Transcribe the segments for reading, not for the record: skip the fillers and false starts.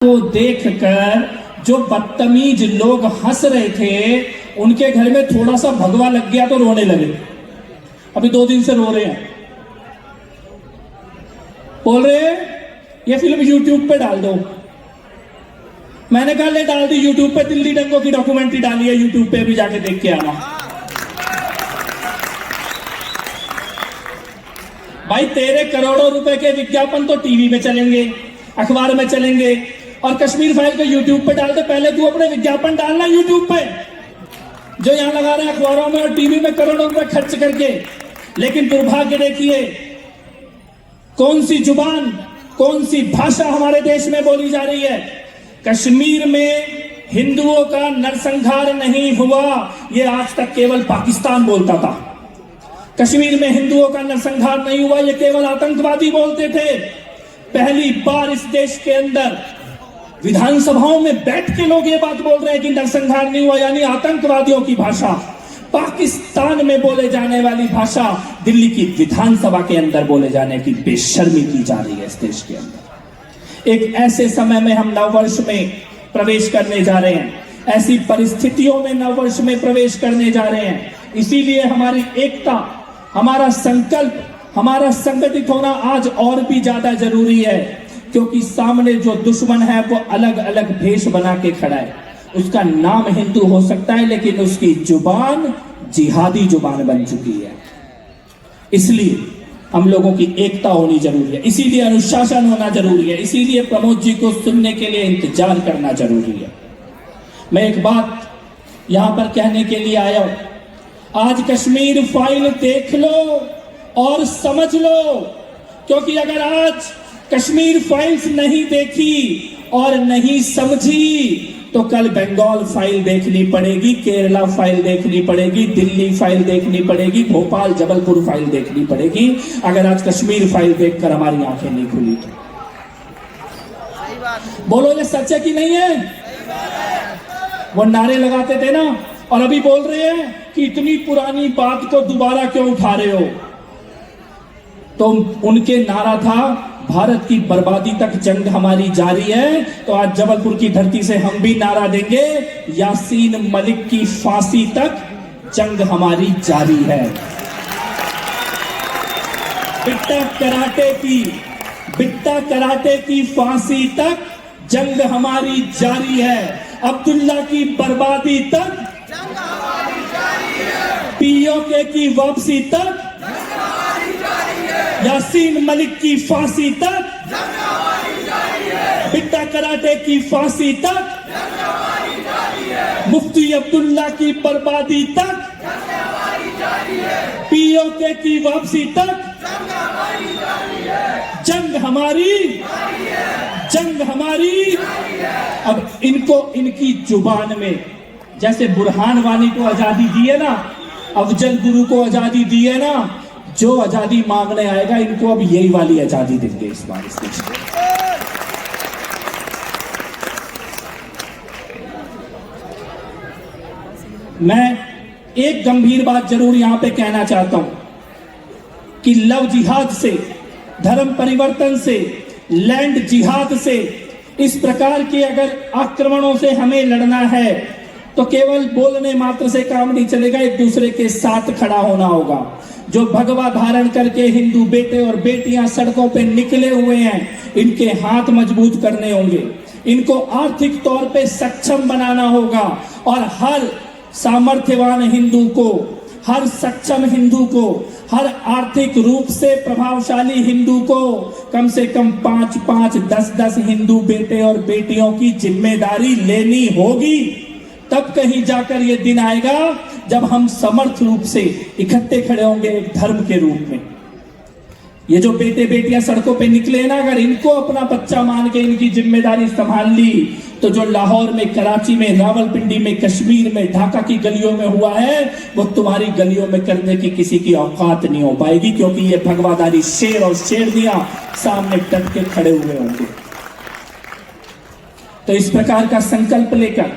को देखकर जो बदतमीज लोग हंस रहे थे, उनके घर में थोड़ा सा भगवा लग गया तो रोने लगे। अभी 2 दिन से रो रहे हैं, बोल रहे हैं ये फिल्म यूट्यूब पे डाल दो। मैंने कहा ले डाल दी यूट्यूब पे, दिल्ली दंगों की डॉक्यूमेंट्री डाली है यूट्यूब पे, भी जाके देख के आना। भाई तेरे करोड़ों रुपए के विज्ञापन तो टीवी में चलेंगे, अखबार में चलेंगे, और कश्मीर फाइल को यूट्यूब पे डाल दे। पहले तू अपने विज्ञापन डालना यूट्यूब पे, जो यहां लगा रहे हैं अखबारों में और टीवी में करोड़ों रुपए खर्च करके। लेकिन दुर्भाग्य देखिए, कौन सी जुबान, कौन सी भाषा हमारे देश में बोली जा रही है। कश्मीर में हिंदुओं का नरसंहार नहीं हुआ, ये आज तक केवल पाकिस्तान बोलता था। कश्मीर में हिंदुओं का नरसंहार नहीं हुआ, ये केवल आतंकवादी बोलते थे। पहली बार इस देश के अंदर विधानसभाओं में बैठ के लोग ये बात बोल रहे हैं कि नरसंहार नहीं हुआ, यानी आतंकवादियों की भाषा, पाकिस्तान में बोले जाने वाली भाषा दिल्ली की विधानसभा के अंदर बोले जाने की बेशर्मी की जा रही है इस देश के अंदर। एक ऐसे समय में हम नववर्ष में प्रवेश करने जा रहे हैं, ऐसी परिस्थितियों में नववर्ष में प्रवेश करने जा रहे हैं। इसीलिए हमारी एकता, हमारा संकल्प, हमारा संगठित होना आज और भी ज्यादा जरूरी है, क्योंकि सामने जो दुश्मन है वो अलग अलग भेष बना के खड़ा है। उसका नाम हिंदू हो सकता है, लेकिन उसकी जुबान जिहादी जुबान बन चुकी है। इसलिए हम लोगों की एकता होनी जरूरी है, इसीलिए अनुशासन होना जरूरी है, इसीलिए प्रमोद जी को सुनने के लिए इंतजार करना जरूरी है। मैं एक बात यहां पर कहने के लिए आया हूं, आज कश्मीर फाइल देख लो और समझ लो, क्योंकि अगर आज कश्मीर फाइल्स नहीं देखी और नहीं समझी तो कल बंगाल फाइल देखनी पड़ेगी, केरला फाइल देखनी पड़ेगी, दिल्ली फाइल देखनी पड़ेगी, भोपाल जबलपुर फाइल देखनी पड़ेगी, अगर आज कश्मीर फाइल देखकर हमारी आंखें नहीं खुली तो। बोलो ये सच है कि नहीं है? वो नारे लगाते थे ना, और अभी बोल रहे हैं कि इतनी पुरानी बात को दोबारा क्यों उठा रहे हो। तो उनके नारा था भारत की बर्बादी तक जंग हमारी जारी है, तो आज जबलपुर की धरती से हम भी नारा देंगे, यासीन मलिक की फांसी तक जंग हमारी जारी है। बिट्टा कराटे की फांसी तक जंग हमारी जारी है। अब्दुल्ला की बर्बादी तक जंग हमारी जारी है। पीओके की वापसी तक जंग हमारी जारी है। यासीन मलिक की फांसी तक जंग हमारी जारी है। बिट्टा कराटे की फांसी तक जंग हमारी जारी है। मुफ्ती अब्दुल्ला की बर्बादी तक जंग हमारी जारी है। पीओके की वापसी तक जंग हमारी जारी है। जंग हमारी जारी है। जंग हमारी जारी है। अब इनको इनकी जुबान में, जैसे बुरहान वानी को आजादी दी है ना, अफजल गुरु को आजादी दी है ना, जो आजादी मांगने आएगा इनको अब यही वाली आजादी देंगे इस बार इस देश में। मैं एक गंभीर बात जरूर यहां पे कहना चाहता हूं कि लव जिहाद से, धर्म परिवर्तन से, लैंड जिहाद से, इस प्रकार के अगर आक्रमणों से हमें लड़ना है तो केवल बोलने मात्र से काम नहीं चलेगा, एक दूसरे के साथ खड़ा होना होगा। जो भगवा धारण करके हिंदू बेटे और बेटियां सड़कों पे निकले हुए हैं, इनके हाथ मजबूत करने होंगे, इनको आर्थिक तौर पे सक्षम बनाना होगा, और हर सामर्थ्यवान हिंदू को, हर सक्षम हिंदू को, हर आर्थिक रूप से प्रभावशाली हिंदू को कम से कम 5-5, 10-10 हिंदू बेटे और बेटियों की जिम्मेदारी लेनी होगी। तब कहीं जाकर ये दिन आएगा जब हम समर्थ रूप से इकट्ठे खड़े होंगे एक धर्म के रूप में। ये जो बेटे बेटियां सड़कों पे निकले ना, अगर इनको अपना बच्चा मान के इनकी जिम्मेदारी संभाल ली, तो जो लाहौर में, कराची में, रावलपिंडी में, कश्मीर में, ढाका की गलियों में हुआ है, वो तुम्हारी गलियों में करने की किसी की औकात नहीं हो पाएगी, क्योंकि ये भगवाधारी शेर और शेरनियां सामने डट के खड़े हुए होंगे। तो इस प्रकार का संकल्प लेकर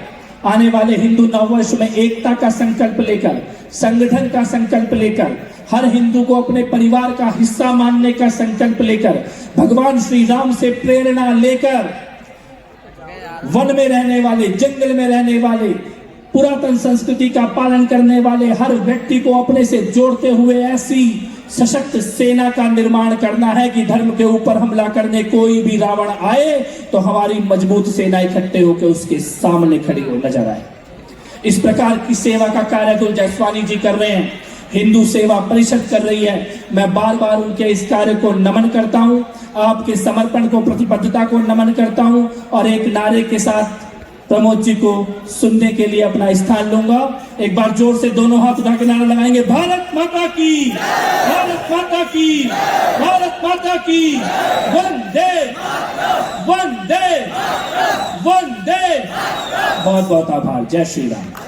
आने वाले हिंदू नववर्ष में एकता का संकल्प लेकर, संगठन का संकल्प लेकर, हर हिंदू को अपने परिवार का हिस्सा मानने का संकल्प लेकर, भगवान श्री राम से प्रेरणा लेकर वन में रहने वाले, जंगल में रहने वाले, पुरातन संस्कृति का पालन करने वाले हर व्यक्ति को अपने से जोड़ते हुए ऐसी सशक्त सेना का निर्माण करना है कि धर्म के ऊपर हमला करने कोई भी रावण आए तो हमारी मजबूत सेना इकट्ठे होकर उसके सामने खड़ी हो नजर आए। इस प्रकार की सेवा का कार्य अतुल जसवानी जी कर रहे हैं, हिंदू सेवा परिषद कर रही है। मैं बार बार उनके इस कार्य को नमन करता हूं, आपके समर्पण को, प्रतिबद्धता को नमन करता हूं और एक नारे के साथ प्रमोद जी को सुनने के लिए अपना स्थान लूंगा। एक बार जोर से दोनों हाथ उठा के नारा लगाएंगे, भारत माता की, भारत माता की, भारत माता की, वंदे वंदे वंदे। बहुत बहुत आभार। जय श्री राम।